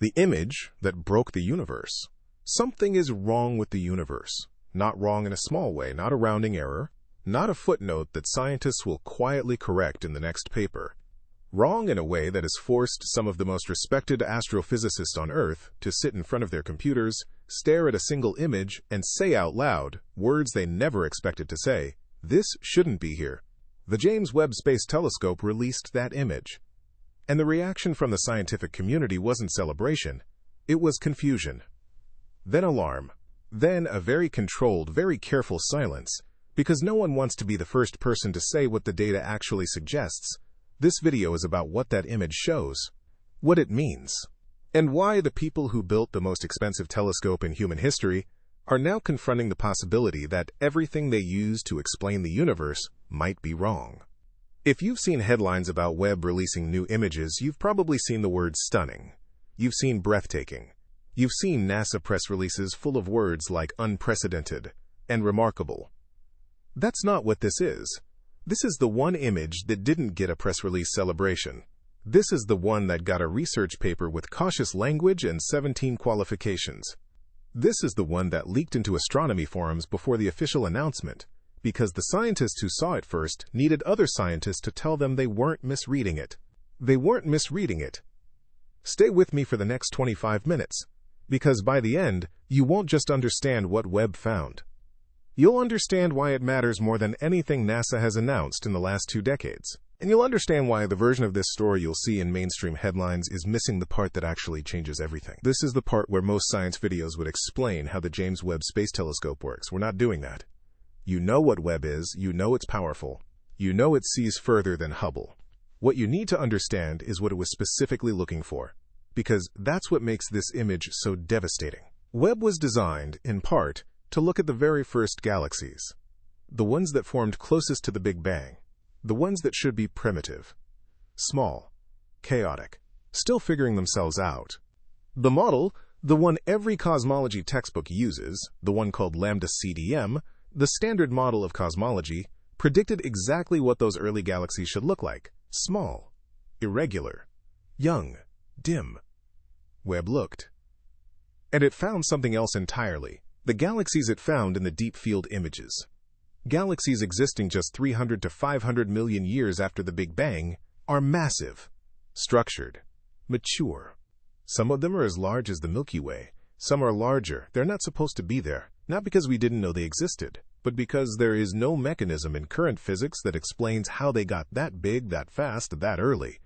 The image that broke the universe. Something is wrong with the universe. Not wrong in a small way, not a rounding error, not a footnote that scientists will quietly correct in the next paper. Wrong in a way that has forced some of the most respected astrophysicists on Earth to sit in front of their computers, stare at a single image, and say out loud words they never expected to say. This shouldn't be here. The James Webb Space Telescope released that image. And the reaction from the scientific community wasn't celebration. It was confusion. Then alarm. Then a very controlled, very careful silence, because no one wants to be the first person to say what the data actually suggests. This video is about what that image shows, what it means, and why the people who built the most expensive telescope in human history are now confronting the possibility that everything they use to explain the universe might be wrong. If you've seen headlines about Webb releasing new images, you've probably seen the word stunning. You've seen breathtaking. You've seen NASA press releases full of words like unprecedented and remarkable. That's not what this is. This is the one image that didn't get a press release celebration. This is the one that got a research paper with cautious language and 17 qualifications. This is the one that leaked into astronomy forums before the official announcement, because the scientists who saw it first needed other scientists to tell them they weren't misreading it. They weren't misreading it. Stay with me for the next 25 minutes, because by the end, you won't just understand what Webb found. You'll understand why it matters more than anything NASA has announced in the last 2 decades. And you'll understand why the version of this story you'll see in mainstream headlines is missing the part that actually changes everything. This is the part where most science videos would explain how the James Webb Space Telescope works. We're not doing that. You know what Webb is, you know it's powerful, you know it sees further than Hubble. What you need to understand is what it was specifically looking for, because that's what makes this image so devastating. Webb was designed, in part, to look at the very first galaxies, the ones that formed closest to the Big Bang, the ones that should be primitive, small, chaotic, still figuring themselves out. The model, the one every cosmology textbook uses, the one called Lambda CDM, the standard model of cosmology, predicted exactly what those early galaxies should look like: small, irregular, young, dim. Webb looked. And it found something else entirely: the galaxies it found in the deep field images. Galaxies existing just 300 to 500 million years after the Big Bang are massive, structured, mature. Some of them are as large as the Milky Way. Some are larger. They're not supposed to be there, not because we didn't know they existed, but because there is no mechanism in current physics that explains how they got that big, that fast, that early.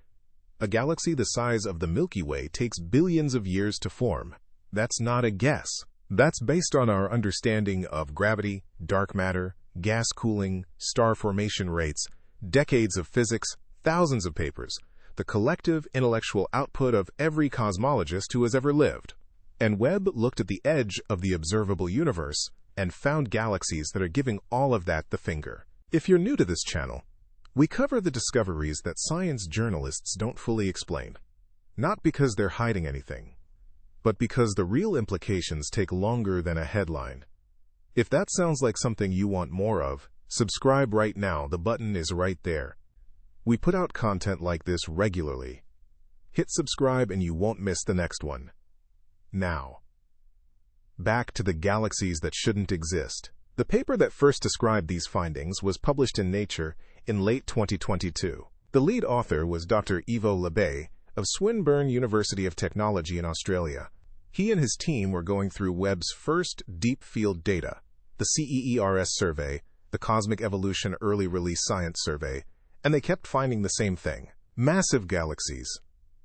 A galaxy the size of the Milky Way takes billions of years to form. That's not a guess. That's based on our understanding of gravity, dark matter, gas cooling, star formation rates, decades of physics, thousands of papers, the collective intellectual output of every cosmologist who has ever lived. And Webb looked at the edge of the observable universe and found galaxies that are giving all of that the finger. If you're new to this channel, we cover the discoveries that science journalists don't fully explain. Not because they're hiding anything, but because the real implications take longer than a headline. If that sounds like something you want more of, subscribe right now. The button is right there. We put out content like this regularly. Hit subscribe and you won't miss the next one. Now, back to the galaxies that shouldn't exist. The paper that first described these findings was published in Nature in late 2022. The lead author was Dr. Ivo Lebay of Swinburne University of Technology in Australia. He and his team were going through Webb's first deep field data, the CEERS survey, the Cosmic Evolution Early Release Science Survey, and they kept finding the same thing: massive galaxies.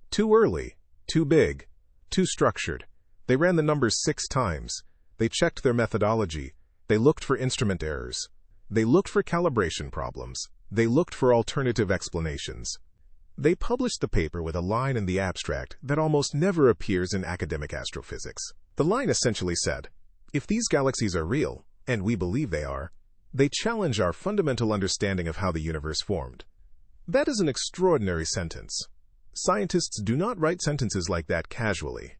Too early, too big, too structured. They ran the numbers 6 times. They checked their methodology. They looked for instrument errors. They looked for calibration problems. They looked for alternative explanations. They published the paper with a line in the abstract that almost never appears in academic astrophysics. The line essentially said, if these galaxies are real, and we believe they are, they challenge our fundamental understanding of how the universe formed. That is an extraordinary sentence. Scientists do not write sentences like that casually.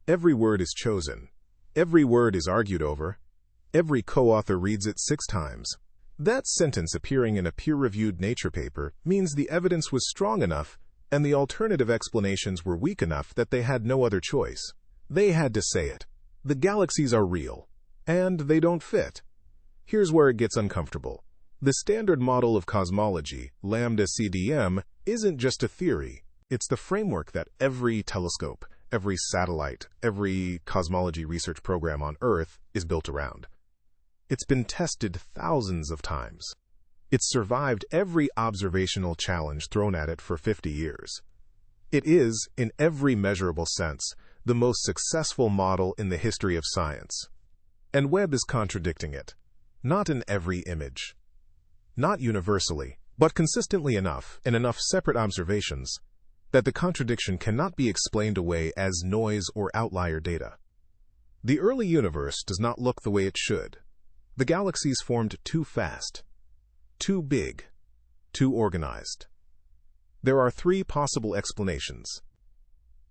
Every word is chosen. Every word is argued over. Every co-author reads it 6 times. That sentence appearing in a peer-reviewed Nature paper means the evidence was strong enough And the alternative explanations were weak enough that they had no other choice. They had to say it. The galaxies are real, and they don't fit. Here's where it gets uncomfortable. The standard model of cosmology, lambda CDM, isn't just a theory. It's the framework that every telescope, every satellite, every cosmology research program on Earth is built around. It's been tested thousands of times. It's survived every observational challenge thrown at it for 50 years. It is, in every measurable sense, the most successful model in the history of science. And Webb is contradicting it. Not in every image. Not universally, but consistently enough, in enough separate observations, that the contradiction cannot be explained away as noise or outlier data. The early universe does not look the way it should. The galaxies formed too fast, too big, too organized. There are 3 possible explanations,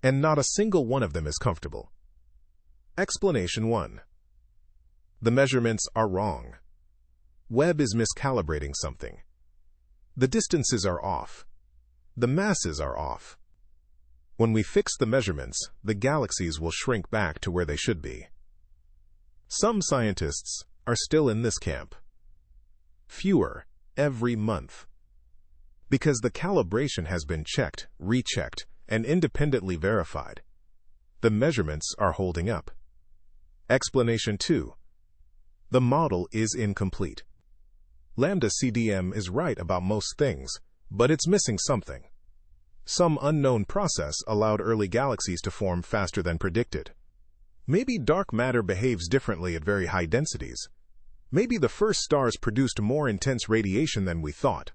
and not a single one of them is comfortable. Explanation 1. The measurements are wrong. Webb is miscalibrating something. The distances are off. The masses are off. When we fix the measurements, the galaxies will shrink back to where they should be. Some scientists are still in this camp. Fewer every month. Because the calibration has been checked, rechecked, and independently verified. The measurements are holding up. Explanation 2. The model is incomplete. Lambda CDM is right about most things, but it's missing something. Some unknown process allowed early galaxies to form faster than predicted. Maybe dark matter behaves differently at very high densities. Maybe the first stars produced more intense radiation than we thought.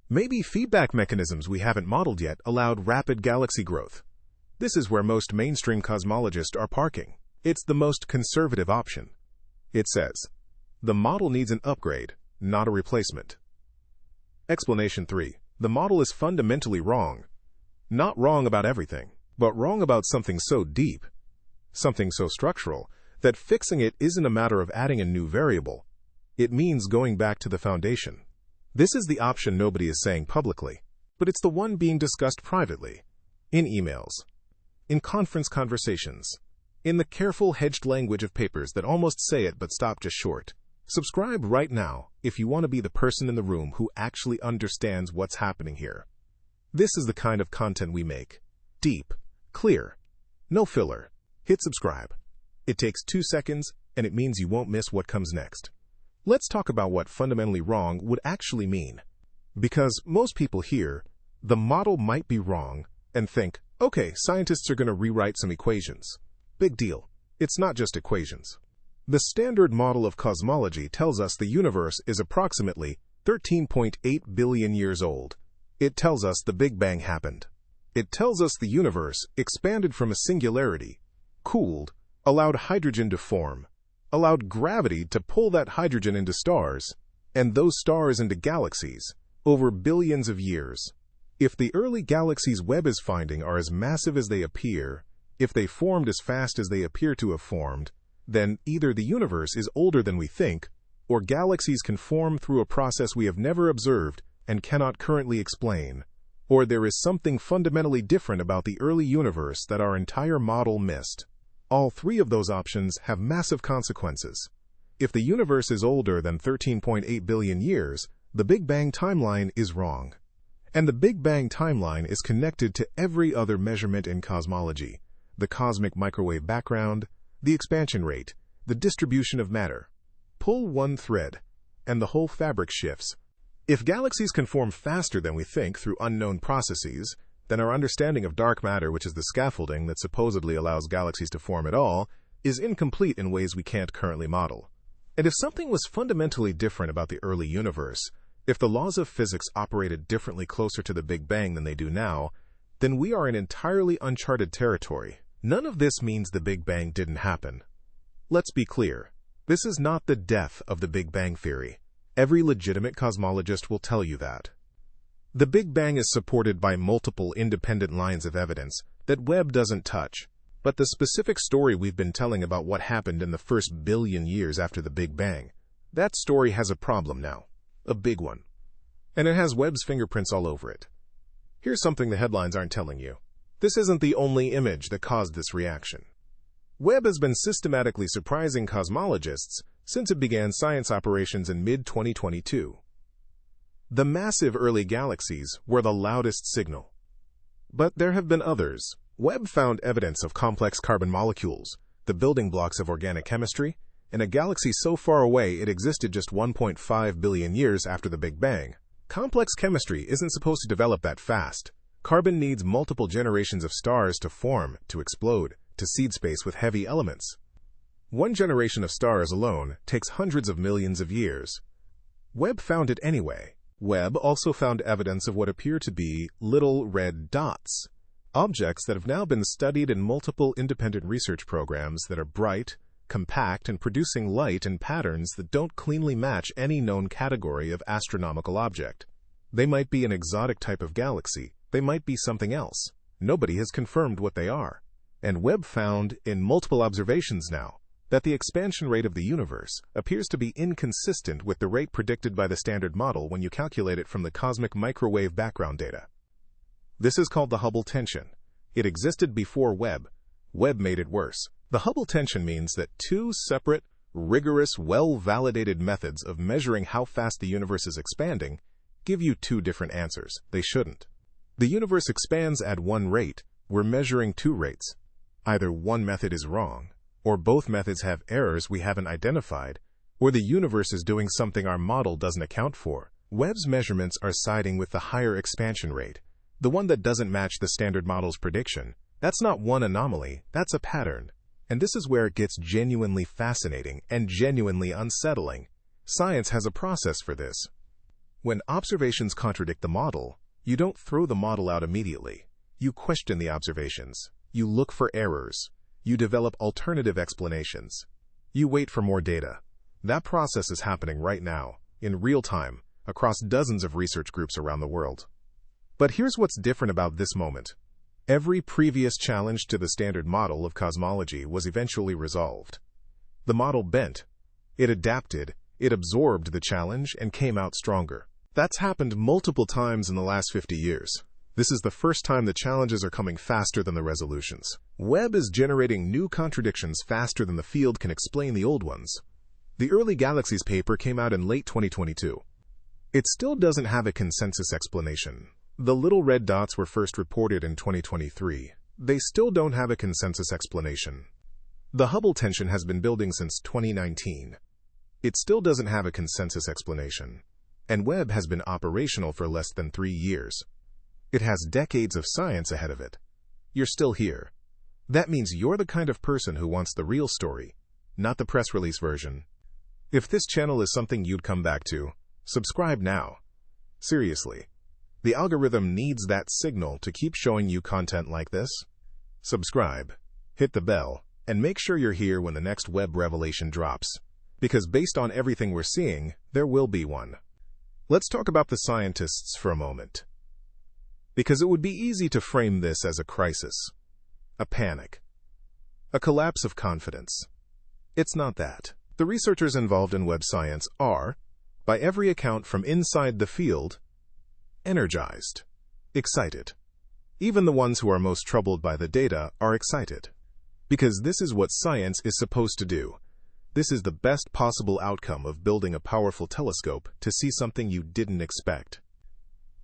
Maybe feedback mechanisms we haven't modeled yet allowed rapid galaxy growth. This is where most mainstream cosmologists are parking. It's the most conservative option. It says, the model needs an upgrade, not a replacement. Explanation 3. The model is fundamentally wrong. Not wrong about everything, but wrong about something so deep, something so structural, that fixing it isn't a matter of adding a new variable. It means going back to the foundation. This is the option nobody is saying publicly, but it's the one being discussed privately, in emails, in conference conversations, in the careful hedged language of papers that almost say it but stop just short. Subscribe right now if you want to be the person in the room who actually understands what's happening here. This is the kind of content we make. Deep, clear, no filler. Hit subscribe. It takes 2 seconds, and it means you won't miss what comes next. Let's talk about what fundamentally wrong would actually mean. Because most people hear, the model might be wrong, and think, okay, scientists are going to rewrite some equations. Big deal. It's not just equations. The standard model of cosmology tells us the universe is approximately 13.8 billion years old. It tells us the Big Bang happened. It tells us the universe expanded from a singularity, cooled, allowed hydrogen to form, allowed gravity to pull that hydrogen into stars, and those stars into galaxies, over billions of years. If the early galaxies Webb is finding are as massive as they appear, if they formed as fast as they appear to have formed, then either the universe is older than we think, or galaxies can form through a process we have never observed and cannot currently explain, or there is something fundamentally different about the early universe that our entire model missed. All 3 of those options have massive consequences. If the universe is older than 13.8 billion years, the Big Bang timeline is wrong. And the Big Bang timeline is connected to every other measurement in cosmology: the cosmic microwave background, the expansion rate, the distribution of matter. Pull one thread, and the whole fabric shifts. If galaxies can form faster than we think through unknown processes, then our understanding of dark matter, which is the scaffolding that supposedly allows galaxies to form at all, is incomplete in ways we can't currently model. And if something was fundamentally different about the early universe, if the laws of physics operated differently closer to the Big Bang than they do now, then we are in entirely uncharted territory. None of this means the Big Bang didn't happen. Let's be clear. This is not the death of the Big Bang theory. Every legitimate cosmologist will tell you that. The Big Bang is supported by multiple independent lines of evidence that Webb doesn't touch. But the specific story we've been telling about what happened in the first billion years after the Big Bang, that story has a problem now. A big one. And it has Webb's fingerprints all over it. Here's something the headlines aren't telling you. This isn't the only image that caused this reaction. Webb has been systematically surprising cosmologists since it began science operations in mid-2022. The massive early galaxies were the loudest signal. But there have been others. Webb found evidence of complex carbon molecules, the building blocks of organic chemistry, in a galaxy so far away it existed just 1.5 billion years after the Big Bang. Complex chemistry isn't supposed to develop that fast. Carbon needs multiple generations of stars to form, to explode, to seed space with heavy elements. One generation of stars alone takes hundreds of millions of years. Webb found it anyway. Webb also found evidence of what appear to be little red dots, objects that have now been studied in multiple independent research programs that are bright, compact, and producing light in patterns that don't cleanly match any known category of astronomical object. They might be an exotic type of galaxy. They might be something else. Nobody has confirmed what they are. And Webb found, in multiple observations now, that the expansion rate of the universe appears to be inconsistent with the rate predicted by the Standard Model when you calculate it from the cosmic microwave background data. This is called the Hubble tension. It existed before Webb. Webb made it worse. The Hubble tension means that two separate, rigorous, well-validated methods of measuring how fast the universe is expanding give you two different answers. They shouldn't. The universe expands at one rate. We're measuring two rates. Either one method is wrong, or both methods have errors we haven't identified, or the universe is doing something our model doesn't account for. Webb's measurements are siding with the higher expansion rate, the one that doesn't match the Standard Model's prediction. That's not one anomaly, that's a pattern. And this is where it gets genuinely fascinating and genuinely unsettling. Science has a process for this. When observations contradict the model, you don't throw the model out immediately. You question the observations. You look for errors. You develop alternative explanations. You wait for more data. That process is happening right now, in real time, across dozens of research groups around the world. But here's what's different about this moment. Every previous challenge to the Standard Model of cosmology was eventually resolved. The model bent. It adapted. It absorbed the challenge and came out stronger. That's happened multiple times in the last 50 years. This is the first time the challenges are coming faster than the resolutions. Webb is generating new contradictions faster than the field can explain the old ones. The Early Galaxies paper came out in late 2022. It still doesn't have a consensus explanation. The little red dots were first reported in 2023. They still don't have a consensus explanation. The Hubble tension has been building since 2019. It still doesn't have a consensus explanation. And Webb has been operational for less than 3 years. It has decades of science ahead of it. You're still here. That means you're the kind of person who wants the real story, not the press release version. If this channel is something you'd come back to, subscribe now. Seriously. The algorithm needs that signal to keep showing you content like this. Subscribe, hit the bell, and make sure you're here when the next Webb revelation drops. Because based on everything we're seeing, there will be one. Let's talk about the scientists for a moment. Because it would be easy to frame this as a crisis, a panic, a collapse of confidence. It's not that. The researchers involved in Webb science are, by every account from inside the field, energized, excited. Even the ones who are most troubled by the data are excited. Because this is what science is supposed to do. This is the best possible outcome of building a powerful telescope to see something you didn't expect.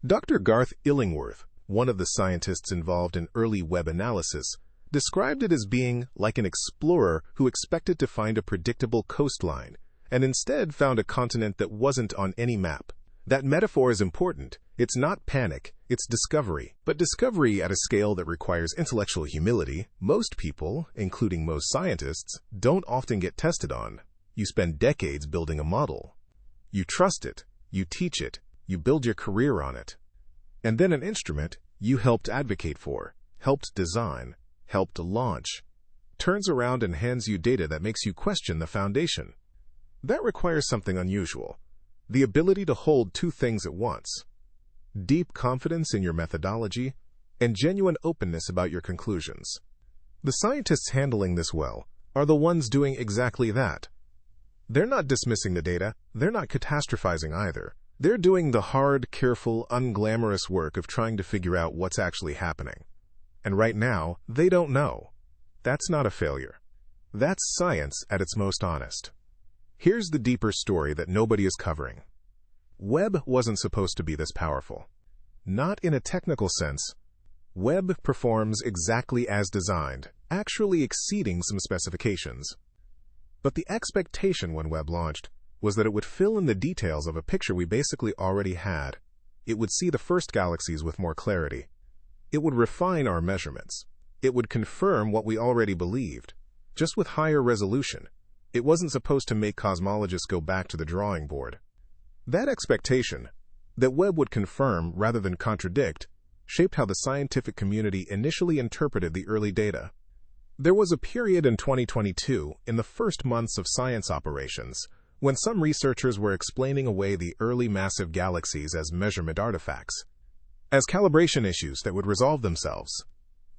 Dr. Garth Illingworth, one of the scientists involved in early Webb analysis, described it as being like an explorer who expected to find a predictable coastline and instead found a continent that wasn't on any map. That metaphor is important. It's not panic, it's discovery. But discovery at a scale that requires intellectual humility, most people, including most scientists, don't often get tested on. You spend decades building a model. You trust it, you teach it, you build your career on it. And then an instrument you helped advocate for, helped design, helped launch, turns around and hands you data that makes you question the foundation. That requires something unusual. The ability to hold two things at once. Deep confidence in your methodology and genuine openness about your conclusions. The scientists handling this well are the ones doing exactly that. They're not dismissing the data, they're not catastrophizing either. They're doing the hard, careful, unglamorous work of trying to figure out what's actually happening. And right now, they don't know. That's not a failure. That's science at its most honest. Here's the deeper story that nobody is covering. Webb wasn't supposed to be this powerful. Not in a technical sense. Webb performs exactly as designed, actually exceeding some specifications. But the expectation when Webb launched was that it would fill in the details of a picture we basically already had. It would see the first galaxies with more clarity. It would refine our measurements. It would confirm what we already believed, just with higher resolution. It wasn't supposed to make cosmologists go back to the drawing board. That expectation, that Webb would confirm rather than contradict, shaped how the scientific community initially interpreted the early data. There was a period in 2022, in the first months of science operations, when some researchers were explaining away the early massive galaxies as measurement artifacts, as calibration issues that would resolve themselves.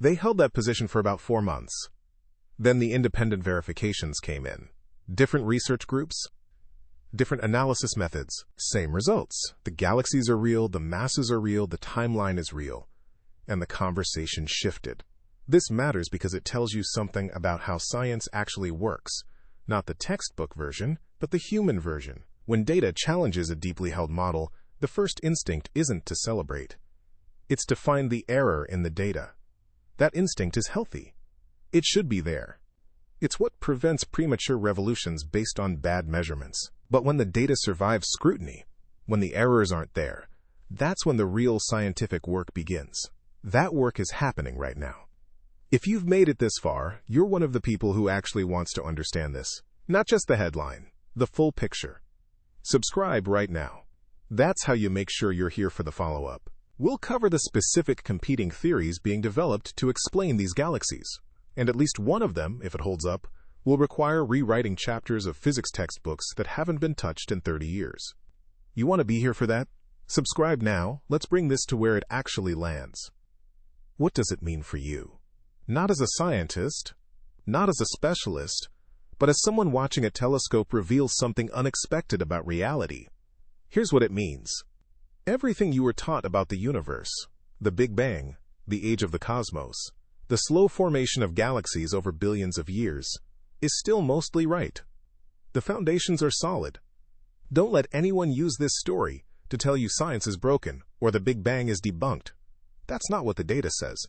They held that position for about 4 months. Then the independent verifications came in. Different research groups, different analysis methods, same results. The galaxies are real, the masses are real, the timeline is real. And the conversation shifted. This matters because it tells you something about how science actually works. Not the textbook version, but the human version. When data challenges a deeply held model, the first instinct isn't to celebrate. It's to find the error in the data. That instinct is healthy. It should be there. It's what prevents premature revolutions based on bad measurements. But when the data survives scrutiny, when the errors aren't there, that's when the real scientific work begins. That work is happening right now. If you've made it this far, you're one of the people who actually wants to understand this. Not just the headline, the full picture. Subscribe right now. That's how you make sure you're here for the follow-up. We'll cover the specific competing theories being developed to explain these galaxies. And at least one of them, if it holds up, will require rewriting chapters of physics textbooks that haven't been touched in 30 years. You want to be here for that? Subscribe now. Let's bring this to where it actually lands. What does it mean for you? Not as a scientist, not as a specialist, but as someone watching a telescope reveal something unexpected about reality. Here's what it means. Everything you were taught about the universe, the Big Bang, the age of the cosmos, the slow formation of galaxies over billions of years, is still mostly right. The foundations are solid. Don't let anyone use this story to tell you science is broken or the Big Bang is debunked. That's not what the data says.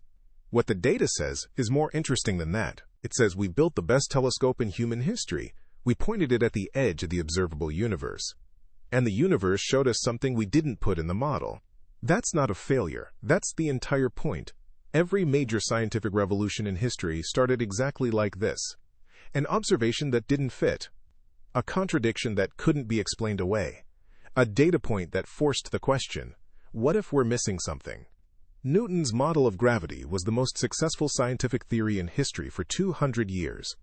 What the data says is more interesting than that. It says we built the best telescope in human history. We pointed it at the edge of the observable universe. And the universe showed us something we didn't put in the model. That's not a failure. That's the entire point. Every major scientific revolution in history started exactly like this. An observation that didn't fit. A contradiction that couldn't be explained away. A data point that forced the question, what if we're missing something? Newton's model of gravity was the most successful scientific theory in history for 200 years.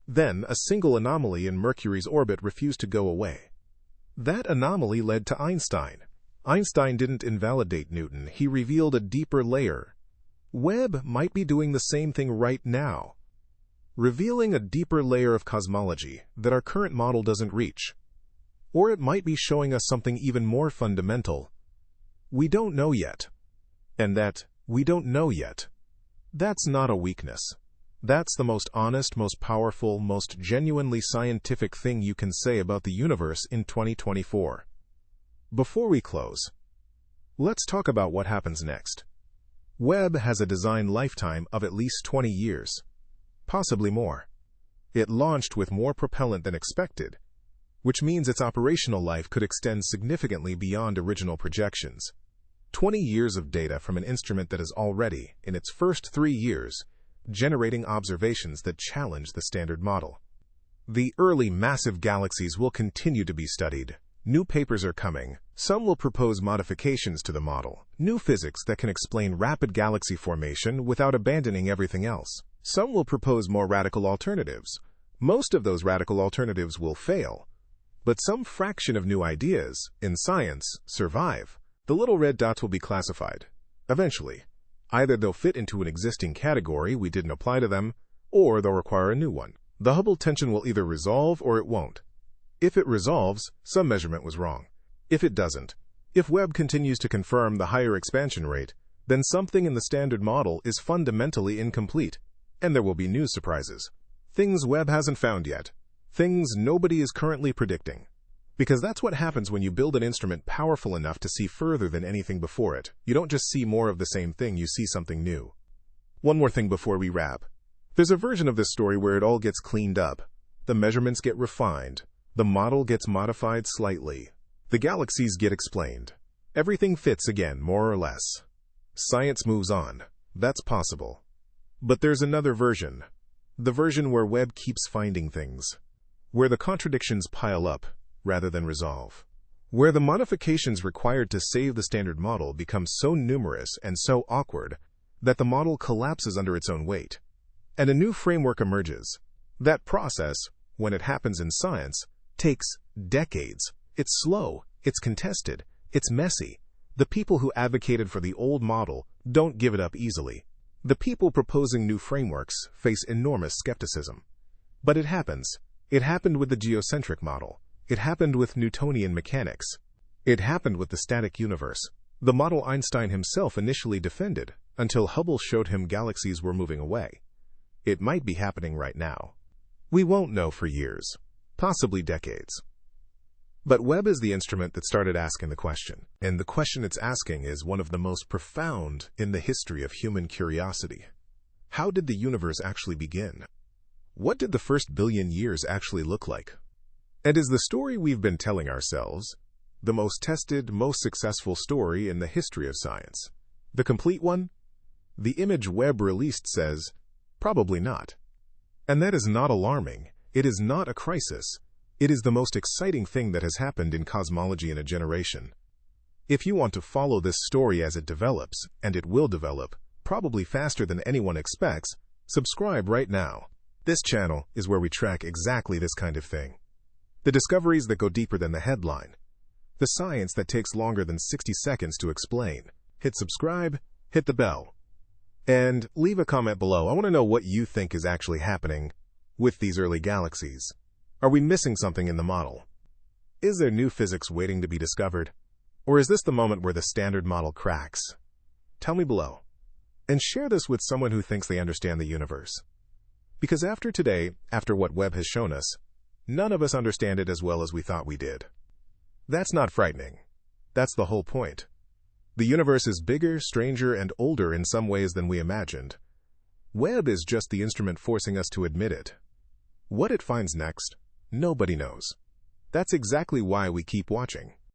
Then, a single anomaly in Mercury's orbit refused to go away. That anomaly led to Einstein. Einstein didn't invalidate Newton, he revealed a deeper layer. Webb might be doing the same thing right now, revealing a deeper layer of cosmology that our current model doesn't reach. Or it might be showing us something even more fundamental. We don't know yet. And that, we don't know yet, that's not a weakness. That's the most honest, most powerful, most genuinely scientific thing you can say about the universe in 2024. Before we close, let's talk about what happens next. Webb has a design lifetime of at least 20 years, possibly more. It launched with more propellant than expected, which means its operational life could extend significantly beyond original projections. 20 years of data from an instrument that is already, in its first 3 years, generating observations that challenge the standard model. The early massive galaxies will continue to be studied. New papers are coming. Some will propose modifications to the model. New physics that can explain rapid galaxy formation without abandoning everything else. Some will propose more radical alternatives. Most of those radical alternatives will fail. But some fraction of new ideas, in science, survive. The little red dots will be classified. Eventually, either they'll fit into an existing category we didn't apply to them, or they'll require a new one. The Hubble tension will either resolve or it won't. If it resolves, some measurement was wrong. If it doesn't, If Webb continues to confirm the higher expansion rate, then something in the standard model is fundamentally incomplete, and there will be new surprises. Things Webb hasn't found yet. Things nobody is currently predicting. Because that's what happens when you build an instrument powerful enough to see further than anything before it. You don't just see more of the same thing, you see something new. One more thing before we wrap. There's a version of this story where it all gets cleaned up. The measurements get refined. The model gets modified slightly. The galaxies get explained. Everything fits again, more or less. Science moves on. That's possible. But there's another version. The version where Webb keeps finding things. Where the contradictions pile up, rather than resolve. Where the modifications required to save the standard model become so numerous and so awkward that the model collapses under its own weight, and a new framework emerges. That process, when it happens in science, takes decades. It's slow, it's contested, it's messy. The people who advocated for the old model don't give it up easily. The people proposing new frameworks face enormous skepticism. But it happens. It happened with the geocentric model. It happened with Newtonian mechanics. It happened with the static universe, the model Einstein himself initially defended, until Hubble showed him galaxies were moving away. It might be happening right now. We won't know for years, possibly decades. But Webb is the instrument that started asking the question, and the question it's asking is one of the most profound in the history of human curiosity. How did the universe actually begin? What did the first billion years actually look like? And is the story we've been telling ourselves the most tested, most successful story in the history of science? The complete one? The image Webb released says, probably not. And that is not alarming. It is not a crisis. It is the most exciting thing that has happened in cosmology in a generation. If you want to follow this story as it develops, and it will develop, probably faster than anyone expects, subscribe right now. This channel is where we track exactly this kind of thing. The discoveries that go deeper than the headline. The science that takes longer than 60 seconds to explain. Hit subscribe, hit the bell. And leave a comment below. I want to know what you think is actually happening with these early galaxies. Are we missing something in the model? Is there new physics waiting to be discovered? Or is this the moment where the standard model cracks? Tell me below. And share this with someone who thinks they understand the universe. Because after today, after what Webb has shown us, none of us understand it as well as we thought we did. That's not frightening. That's the whole point. The universe is bigger, stranger, and older in some ways than we imagined. Webb is just the instrument forcing us to admit it. What it finds next, nobody knows. That's exactly why we keep watching.